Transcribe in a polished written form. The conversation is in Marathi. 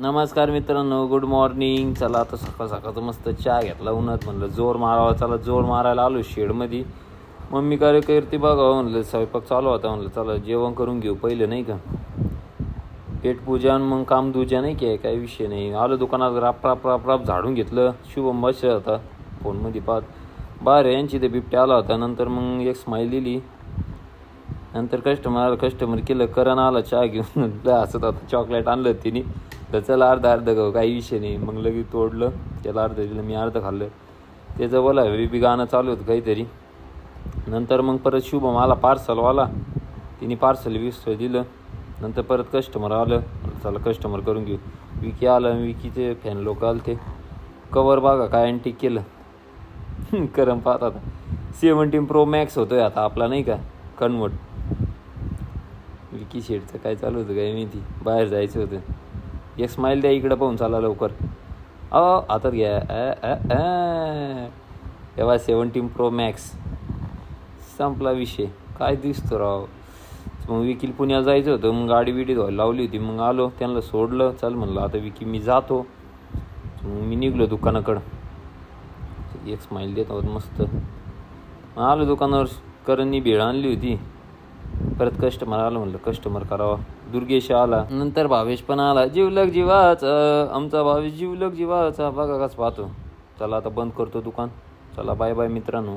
नमस्कार मित्रांनो, गुड मॉर्निंग. चला आता सकाळ सकाळचं मस्त चहा घेतला उन्हात. म्हणलं जोर मारावा. चला जोर मारायला आलो शेडमध्ये. मम्मी काय करते बघा. म्हणलं स्वयंपाक चालू होता. म्हणलं चला जेवण करून घेऊ पहिले, नाही का. पेटपूजन मग काम दूजा, नाही की काही विषय नाही. आलो दुकानात, राप राप राप राप झाडून घेतलं. शुभम बसला होता फोनमध्ये पाहत. बाहेर यांची ते बिबट्या आला होता. नंतर मग एक स्माईल दिली. नंतर कस्टमर केलं. करण आला चहा घेऊन. हसत होता. चॉकलेट आणलं तिने. तर चला अर्धा गाव, काही विषय नाही. मग लगेच तोडलं. त्याला अर्ध दिलं, मी अर्ध खाल्लं. त्याचं बोला बेबी गाणं चालू होतं काहीतरी. नंतर मग परत शुभम आला पार्सलवाला. तिने पार्सल दिलं. नंतर परत कस्टमर आलं. चला कस्टमर करून घेऊ. विकी आलं. विकीचे फॅन लोक आले. ते कवर बघा काय अँटिक केलं. करम पाहत आता 17 Pro Max होतोय आता आपला, नाही का कन्वर्ट. विकी शेडचं काय चालू होतं काय माहिती. बाहेर जायचं होतं. एक स्माईल द्या इकडं पाहून, चला लवकर. आता घ्या. तेव्हा 17 Pro Max संपला विषय. काय दिसतो राव. मग विकील पुण्याला जायचं होतं. मग गाडी बिडी धुवायला लावली होती. मग आलो, त्यांना सोडलं. चल म्हणलं आता विकी मी जातो. मग मी निघलो दुकानाकडं. एक स्माईल देत आहोत मस्त. आलो दुकानावर. करणनी भेळ आणली होती. परत कस्टमर आलं. म्हणलं कस्टमर करावा. दुर्गेश आला. नंतर भावेश पण आला. जीवलग जीवाचा आमचा भावेश, जीवलग जीवाचा. बघा कसं पाहतो. चला आता बंद करतो दुकान. चला बाय बाय मित्रांनो.